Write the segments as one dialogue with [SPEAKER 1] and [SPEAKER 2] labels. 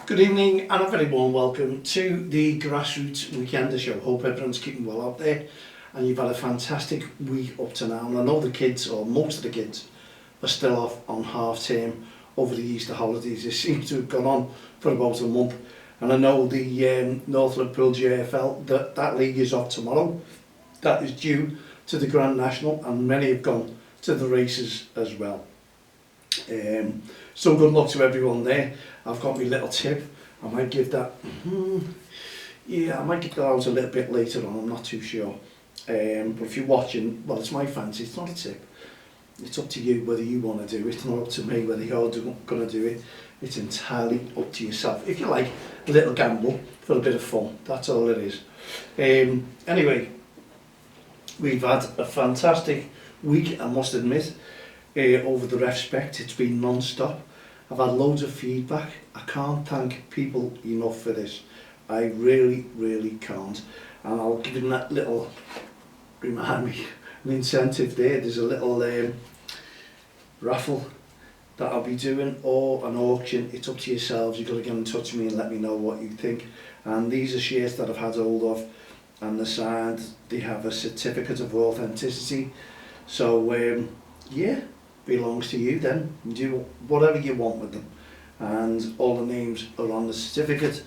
[SPEAKER 1] Good evening and a very warm welcome to the Grassroots Weekender Show. Hope everyone's keeping well out there and you've had a fantastic week up to now. And I know the kids, or most of the kids, are still off on half term over the Easter holidays. It seems to have gone on for about a month. And I know the North Liverpool JFL, that league is off tomorrow. That is due to the Grand National and many have gone to the races as well. So good luck to everyone there. I've got my little tip. I might give that, I might give that out a little bit later on, I'm not too sure. But if you're watching, well, it's my fancy, it's not a tip. It's up to you whether you want to do it, it's not up to me whether you're going to do it. It's entirely up to yourself. If you like a little gamble for a bit of fun, that's all it is. Anyway, we've had a fantastic week, I must admit, over the REFspect. It's been non-stop. I've had loads of feedback. I can't thank people enough for this. I really can't. And I'll give them that little, remind me, an incentive there. There's a little raffle that I'll be doing, or an auction. It's up to yourselves. You've got to get in touch with me and let me know what you think. And these are shirts that I've had hold of, and the side, they have a certificate of authenticity. So yeah, belongs to you then. You do whatever you want with them. And all the names are on the certificate,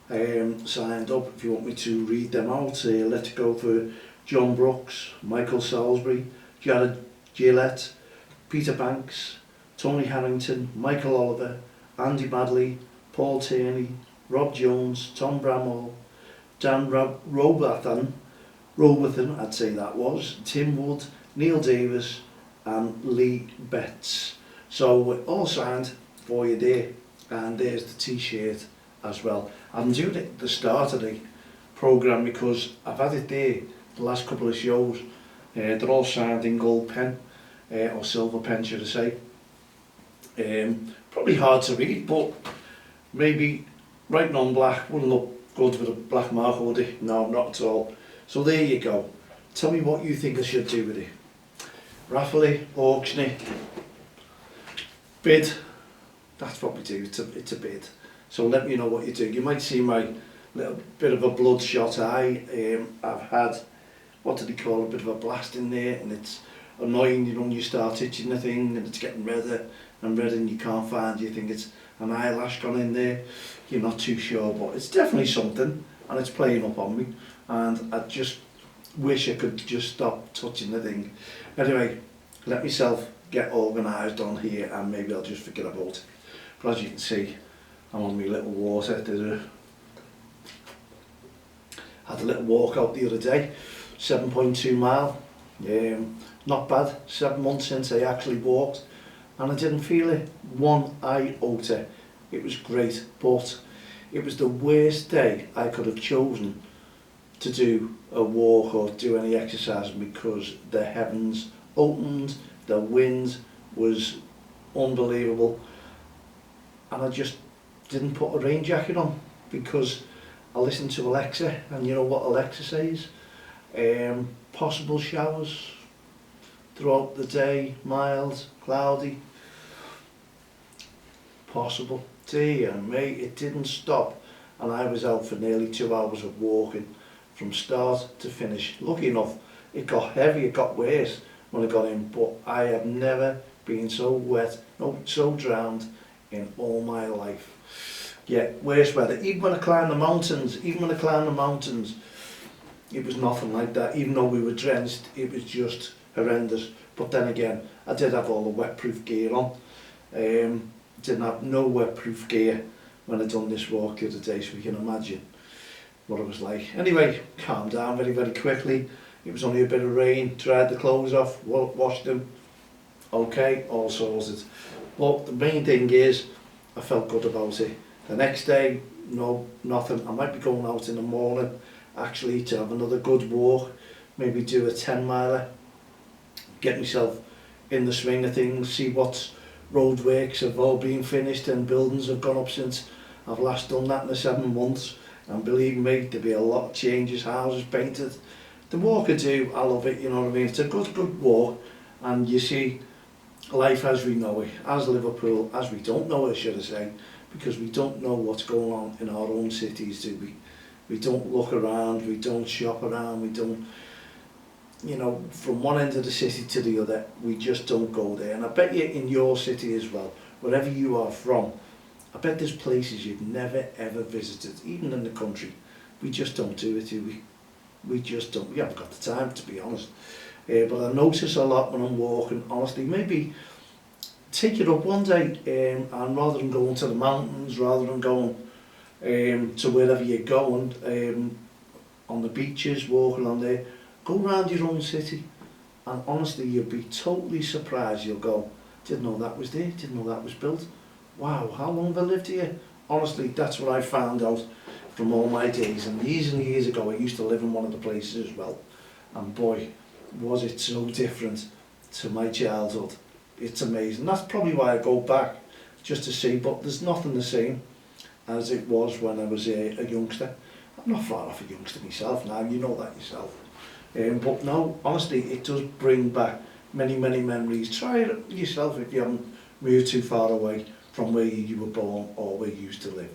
[SPEAKER 1] signed up. If you want me to read them out, let's go for John Brooks, Michael Salisbury, Jared Gillette, Peter Banks, Tony Harrington, Michael Oliver, Andy Madley, Paul Tierney, Rob Jones, Tom Bramall, Dan Robathan, I'd say that was, Tim Wood, Neil Davis and Lee Betts. So we're all signed for you there, and there's the t-shirt as well. I'm doing it at the start of the programme because I've had it there the last couple of shows. They're all signed in gold pen, or silver pen should I say. Probably hard to read, but maybe writing on black wouldn't look good with a black marker, would it? No, not at all. So there you go. Tell me what you think I should do with it. Raffle it, auction it, bid. That's what we do, it's a bid. So let me know what you do. You might see my little bit of a bloodshot eye. I've had, what do they call it, a bit of a blast in there, and it's annoying, you know, when you start itching the thing and it's getting redder and redder and you can't find, you think it's an eyelash gone in there. You're not too sure, but it's definitely something and it's playing up on me, and I just wish I could just stop touching the thing. Anyway, let myself get organised on here and maybe I'll just forget about it. But as you can see, I'm on my little water. Had a little walk out the other day, 7.2 mile. Not bad, 7 months since I actually walked and I didn't feel it one iota. It was great, but it was the worst day I could have chosen to do a walk or do any exercise because the heavens opened, the wind was unbelievable, and I just didn't put a rain jacket on because I listened to Alexa, and you know what Alexa says? Possible showers throughout the day, mild, cloudy, possible. Dear me, it didn't stop, and I was out for nearly 2 hours of walking from start to finish. Lucky enough, it got heavy, it got worse when I got in, but I have never been so wet, no, so drowned in all my life. Yeah, worse weather. Even when I climbed the mountains, it was nothing like that. Even though we were drenched, it was just horrendous. But then again, I did have all the wetproof gear on. Didn't have no wetproof gear when I done this walk the other day, so you can imagine what it was like. Anyway, calmed down very quickly. It was only a bit of rain, dried the clothes off, washed them. Okay, all sorted. But the main thing is, I felt good about it. The next day, no, nothing. I might be going out in the morning, actually, to have another good walk. Maybe do a 10 miler. Get myself in the swing of things, see what roadworks have all been finished and buildings have gone up since I've last done that in the 7 months. And believe me, there'll be a lot of changes, houses painted. The walk I do, I love it, you know what I mean? It's a good walk, and you see life as we know it, as Liverpool, as we don't know it, should I say, because we don't know what's going on in our own cities, do we? We don't look around, we don't shop around, we don't, you know, from one end of the city to the other, we just don't go there. And I bet you in your city as well, wherever you are from, I bet there's places you've never ever visited, even in the country. We just don't do it, do we? We just don't. We haven't got the time, to be honest. But I notice a lot when I'm walking, honestly, maybe take it up one day, and rather than going to the mountains, rather than going to wherever you're going, on the beaches, walking on there, go around your own city, and honestly you'll be totally surprised. You'll go, didn't know that was there, didn't know that was built. Wow, how long have I lived here? Honestly, that's what I found out from all my days. And years ago I used to live in one of the places as well, and boy, was it so different to my childhood. It's amazing. That's probably why I go back, just to see, but there's nothing the same as it was when I was a youngster. I'm not far off a youngster myself now, you know that yourself. But no, honestly, it does bring back many memories. Try it yourself if you haven't moved too far away from where you were born or where you used to live.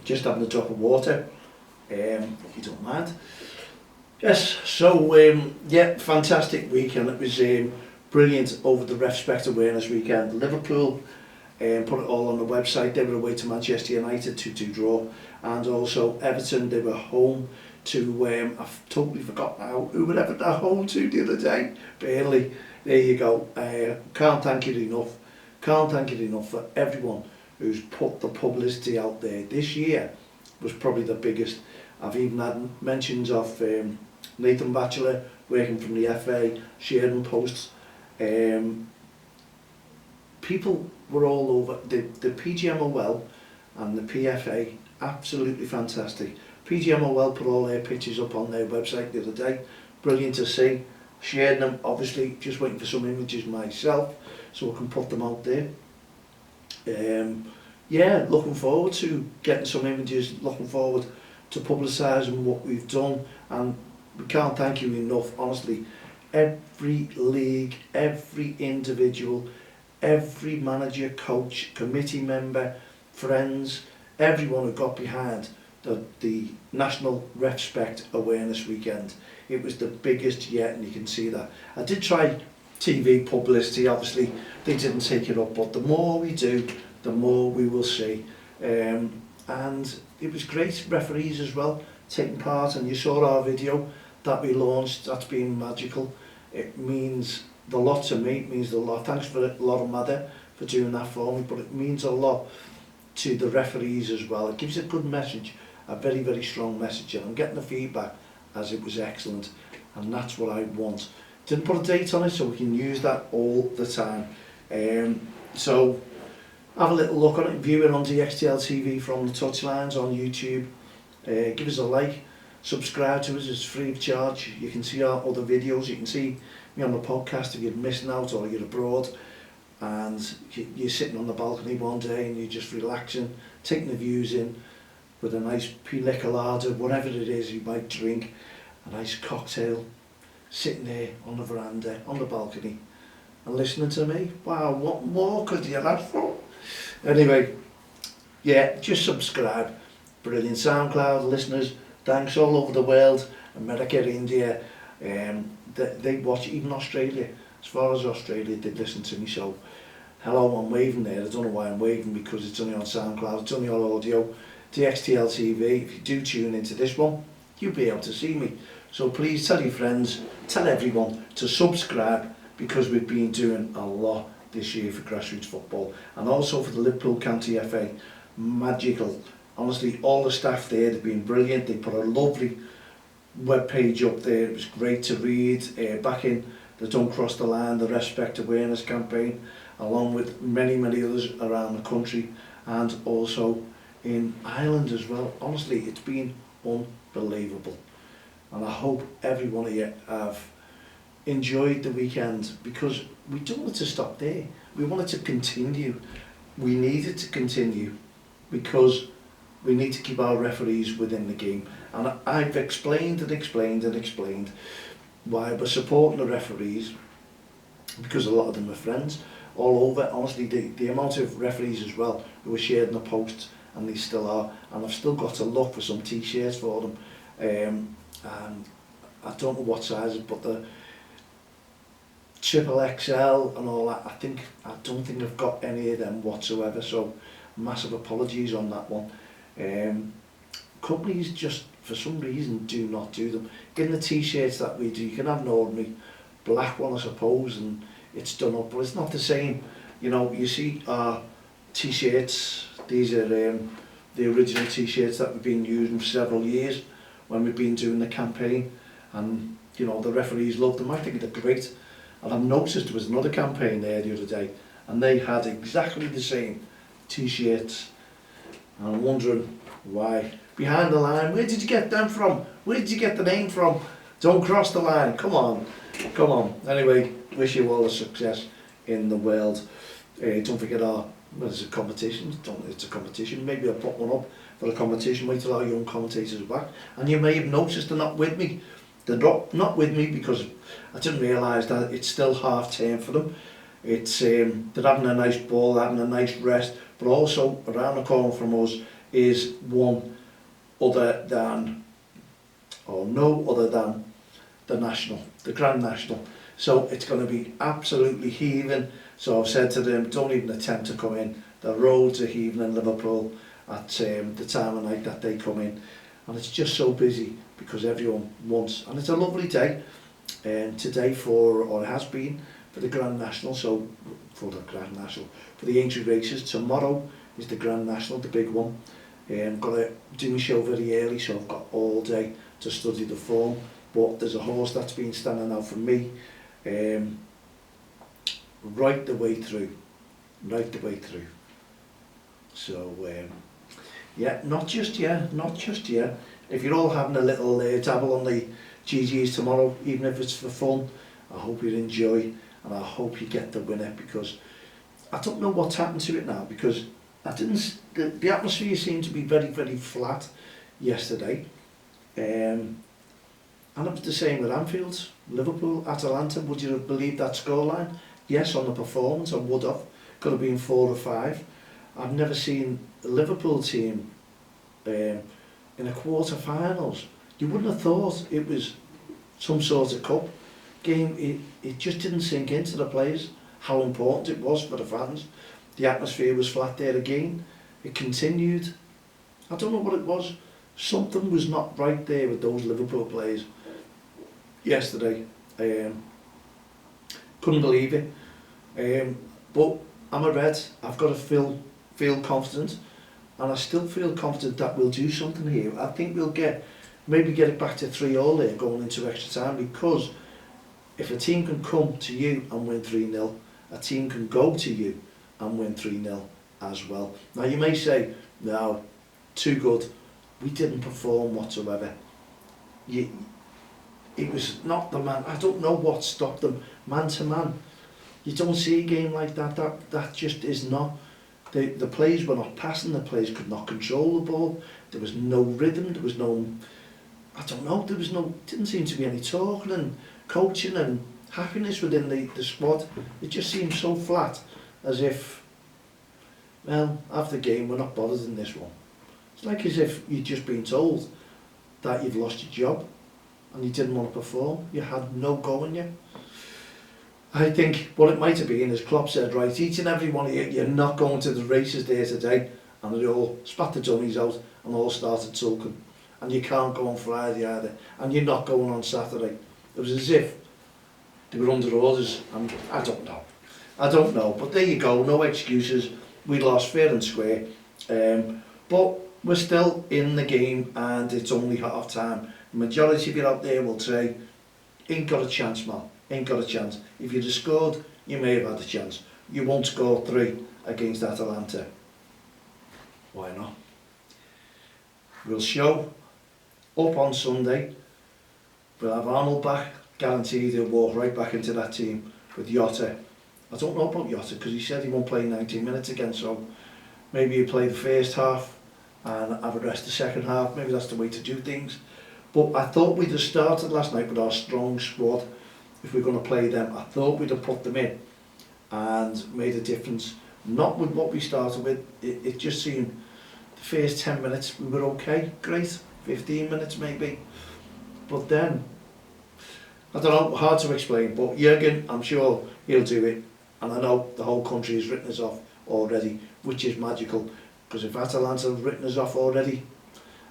[SPEAKER 1] Just having a drop of water, if you don't mind. Yes, so yeah, fantastic weekend. It was brilliant over the REFspect Awareness Weekend. Liverpool put it all on the website. They were away to Manchester United, 2-2 draw, and also Everton, they were home to, I've totally forgotten now who were Everton home to the other day. Burnley. There you go. Can't thank you enough. Can't thank you enough for everyone who's put the publicity out there. This year was probably the biggest. I've even had mentions of Nathan Batchelor working from the FA, sharing posts. People were all over. The PGMOL and the PFA, absolutely fantastic. PGMOL put all their pictures up on their website the other day. Brilliant to see. Shared them, obviously, just waiting for some images myself so I can put them out there. Yeah, looking forward to getting some images, looking forward to publicising what we've done, and we can't thank you enough, honestly. Every league, every individual, every manager, coach, committee member, friends, everyone who got behind the National REFspect Awareness Weekend. It was the biggest yet, and you can see that. I did try TV publicity, obviously they didn't take it up, but the more we do, the more we will see. And it was great. Referees as well taking part, and you saw our video that we launched. That's been magical. It means the lot to me. It means a lot. Thanks for a lot of Mother for doing that for me, but it means a lot to the referees as well. It gives a good message, a very strong message, and I'm getting the feedback as it was excellent, and that's what I want. Didn't put a date on it, so we can use that all the time. So have a little look on it, view it on DXTL TV from the touchlines on YouTube. Give us a like, subscribe to us, it's free of charge. You can see our other videos, you can see me on the podcast if you're missing out or you're abroad and you're sitting on the balcony one day and you're just relaxing, taking the views in with a nice pina colada, whatever it is you might drink, a nice cocktail, sitting there on the veranda, on the balcony and listening to me. Wow, what more could you ask for? Anyway, yeah, just subscribe. Brilliant. SoundCloud listeners, thanks all over the world, America, India, they watch, even Australia, as far as Australia, they listen to me. So hello, I'm waving there. I don't know why I'm waving, because it's only on SoundCloud, it's only on audio. DXTL TV, if you do tune into this one, you'll be able to see me. So please tell your friends, tell everyone to subscribe, because we've been doing a lot this year for grassroots football, and also for the Liverpool County FA. Magical. Honestly, all the staff there, they've been brilliant. They put a lovely web page up there. It was great to read. Back in the Don't Cross the Line, the REFspect Awareness campaign, along with many others around the country, and also in Ireland as well. Honestly, it's been unbelievable, and I hope every one of you have enjoyed the weekend, because we don't want it to stop there. We want it to continue. We need it to continue, because we need to keep our referees within the game. And I've explained why we're supporting the referees, because a lot of them are friends. all over. Honestly, the amount of referees as well who were sharing the posts, and they still are, and I've still got to look for some t-shirts for them, and I don't know what sizes, but the triple XL and all that, I don't think I've got any of them whatsoever, so massive apologies on that one. Companies just, for some reason, do not do them. In the t-shirts that we do, you can have an ordinary black one, I suppose, and it's done up, but it's not the same. You know, you see our t-shirts, these are the original t-shirts that we've been using for several years when we've been doing the campaign, and you know, the referees love them. I think they're great. And I've noticed there was another campaign there the other day, and they had exactly the same t-shirts, and I'm wondering why. Behind the line, where did you get them from? Where did you get the name from? Don't cross the line, come on, come on. Anyway, wish you all the success in the world. Don't forget well, it's a competition, it's a competition, maybe I'll put one up for a competition, wait till our young commentators are back. And you may have noticed they're not with me. They're not with me because I didn't realise that it's still half term for them. It's they're having a nice ball, they're having a nice rest, but also around the corner from us is one other than, or no other than, the National, the Grand National. So it's going to be absolutely heaving. So I've said to them, don't even attempt to come in. The roads are heaving in Liverpool at the time of night that they come in. And it's just so busy because everyone wants, and it's a lovely day today or it has been, for the Grand National. So for the Grand National, for the entry races, tomorrow is the Grand National, the big one. Got to do my show very early, so I've got all day to study the form. But there's a horse that's been standing out for me right the way through. So yeah, not just yet. If you're all having a little dabble on the GGs tomorrow, even if it's for fun, I hope you enjoy, and I hope you get the winner, because I don't know what's happened to it now, because the atmosphere seemed to be very, very flat yesterday. And it was the same with Anfield, Liverpool, Atalanta. Would you have believed that scoreline? Yes, on the performance, I would have. Could have been 4 or 5. I've never seen a Liverpool team in a quarter-finals. You wouldn't have thought it was some sort of cup game. It just didn't sink into the players how important it was for the fans. The atmosphere was flat there again. It continued. I don't know what it was. Something was not right there with those Liverpool players yesterday. Couldn't believe it. But I'm a Red. I've got to feel confident, and I still feel confident that we'll do something here. I think we'll maybe get it back to 3-3 there going into extra time, because if a team can come to you and win 3-0, a team can go to you and win 3-0 as well. Now you may say, no, too good. We didn't perform whatsoever. It was not the man. I don't know what stopped them. Man to man. You don't see a game like that. That just is not. The players were not passing. The players could not control the ball. There was no rhythm. There was no. I don't know. There was no. Didn't seem to be any talking and coaching and happiness within the squad. It just seemed so flat, as if, well, after the game, we're not bothered in this one. It's like as if you'd just been told that you've lost your job and you didn't want to perform. You had no go in you. I think what it might have been is Klopp said, right, each and every one of you, you're not going to the races there today, and they all spat the dummies out and all started sulking. And you can't go on Friday either, and you're not going on Saturday. It was as if they were under orders, and I don't know, but there you go, no excuses. We lost fair and square, but we're still in the game, and it's only half time. The majority of you out there will say, ain't got a chance, man, ain't got a chance. If you'd have scored, you may have had a chance. You won't score 3 against Atalanta. Why not? We'll show up on Sunday. We'll have Arnold back, guaranteed he'll walk right back into that team with Jota. I don't know about Jota, because he said he won't play 90 minutes again, so maybe he'll play the first half and have a rest the second half. Maybe that's the way to do things. But I thought we'd have started last night with our strong squad. If we're going to play them, I thought we'd have put them in. and made a difference. Not with what we started with, it just seemed the first 10 minutes we were okay, great, 15 minutes maybe, but then, I don't know, hard to explain, but Jurgen, I'm sure he'll do it, and I know the whole country has written us off already, which is magical, because if Atalanta have written us off already,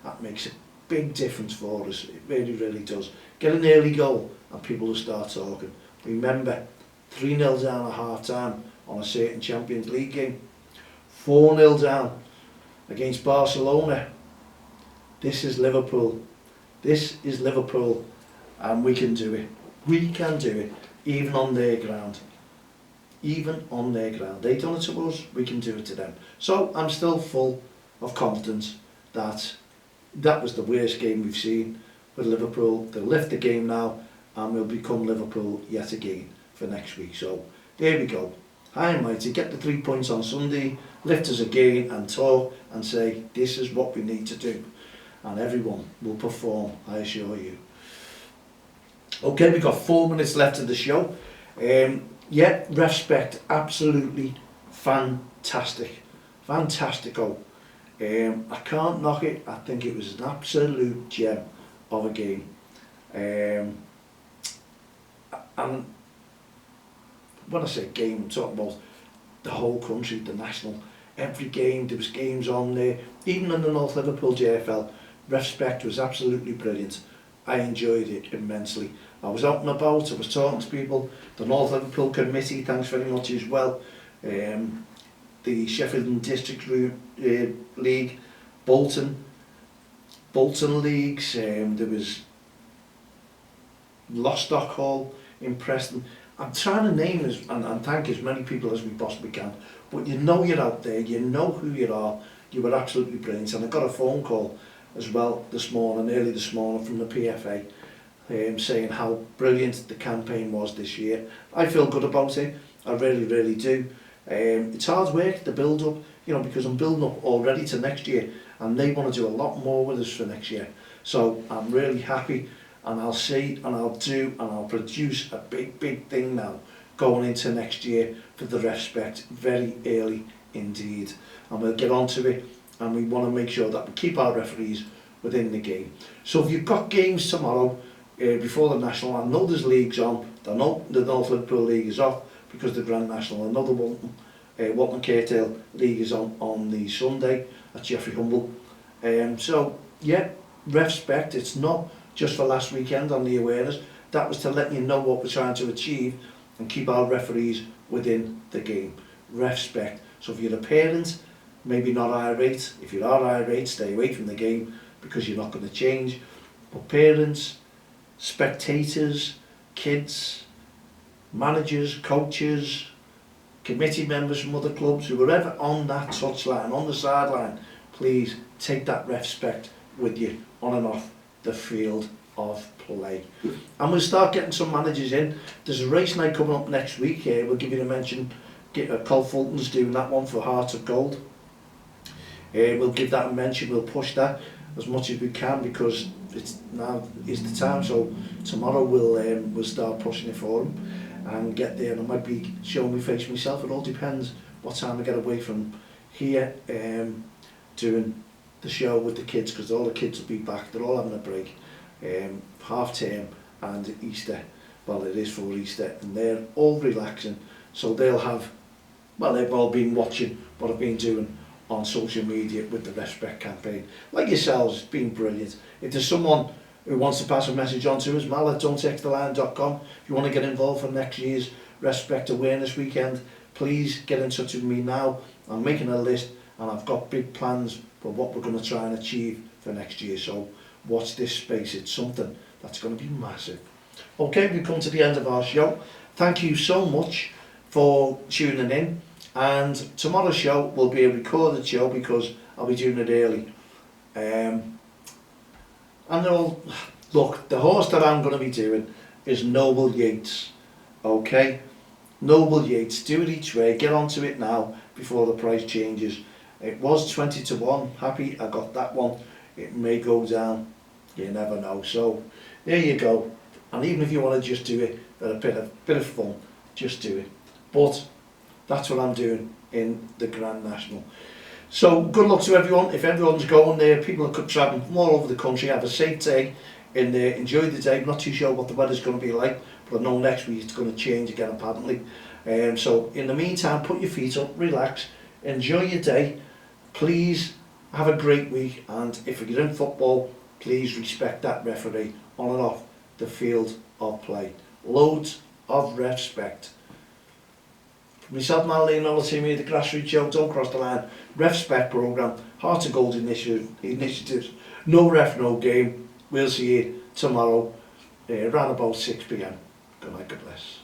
[SPEAKER 1] that makes a big difference for us, it really, really does. Get an early goal and people will start talking. Remember, 3-0 down at half-time on a certain Champions League game, 4-0 down against Barcelona. This is Liverpool. This is Liverpool, and we can do it. We can do it, even on their ground. Even on their ground. They done it to us, we can do it to them. So I'm still full of confidence that that was the worst game we've seen with Liverpool. They'll lift the game now, and we'll become Liverpool yet again for next week. So there we go. High and mighty, get the 3 points on Sunday, lift us again and talk and say this is what we need to do, and everyone will perform, I assure you. Okay, we've got 4 minutes left of the show. Yeah, REFspect, absolutely fantastic, fantastico. I can't knock it. I think it was an absolute gem of a game. And when I say game, I'm talking about the whole country, the national, every game, there was games on there, even in the North Liverpool JFL, REFspect was absolutely brilliant. I enjoyed it immensely. I was out and about, I was talking to people, the North Liverpool committee, thanks very much as well, the Sheffield and District League, Bolton Leagues, there was Lostock Hall in Preston. I'm trying to name and thank as many people as we possibly can, but you know you're out there, you know who you are, you were absolutely brilliant. And I got a phone call as well this morning, early this morning, from the PFA, saying how brilliant the campaign was this year. I feel good about it, I really, really do. It's hard work, the build up, you know, because I'm building up already to next year, and they want to do a lot more with us for next year. So I'm really happy, and I'll see, and I'll do, and I'll produce a big thing now going into next year for the REFspect, very early indeed. And we'll get onto it, and we want to make sure that we keep our referees within the game. So if you've got games tomorrow, before the National, I know there's leagues on, I know the North Liverpool League is off because the Grand National, another Walton Caredale League is on the Sunday at Jeffrey Humble. So yeah, REFspect, it's not just for last weekend on the awareness, that was to let you know what we're trying to achieve and keep our referees within the game. REFspect. So if you're a parent, maybe not irate. If you are irate, stay away from the game because you're not going to change. But parents, spectators, kids, managers, coaches, committee members from other clubs, who were ever on that touchline, on the sideline, please take that REFspect with you on and off the field of play. And we'll start getting some managers in. There's a race night coming up next week. We'll give you a mention. Col Fulton's doing that one for Heart of Gold. We'll give that a mention. We'll push that as much as we can because it's now is the time. So tomorrow we'll start pushing it for them and get there. And I might be showing my face myself. It all depends what time I get away from here doing the show with the kids, because all the kids will be back. They're all having a break. Half term and Easter. Well, it is for Easter, and they're all relaxing. So they'll have, well, they've all been watching what I've been doing on social media with the REFspect campaign. Like yourselves, it's been brilliant. If there's someone who wants to pass a message on to us, mal at don'ttexttheline.com. If you want to get involved for next year's REFspect Awareness Weekend, please get in touch with me now. I'm making a list and I've got big plans for what we're going to try and achieve for next year. So watch this space, it's something that's going to be massive. Okay, we've come to the end of our show. Thank you so much for tuning in, and tomorrow's show will be a recorded show because I'll be doing it early. And look, the horse that I'm going to be doing is Noble Yates. Okay, Noble Yates, do it each way, get onto it now before the price changes. It was 20 to 1, happy I got that one. It may go down, you never know. So there you go. And even if you want to just do it for a bit of fun, just do it. But That's what I'm doing in the Grand National. So good luck to everyone. If everyone's going there, people that could travel from all over the country, have a safe day and enjoy the day. I'm not too sure what the weather's going to be like, but I know next week it's going to change again apparently. So in the meantime, put your feet up, relax, enjoy your day. Please have a great week, and if you're in football, please respect that referee on and off the field of play. Loads of respect. For myself, Manly and all the team here, the Grassroots Show, Don't Cross the Line, REFspect programme, Heart of Gold initiatives, no ref, no game. We'll see you tomorrow around about 6 p.m. Good night, God bless.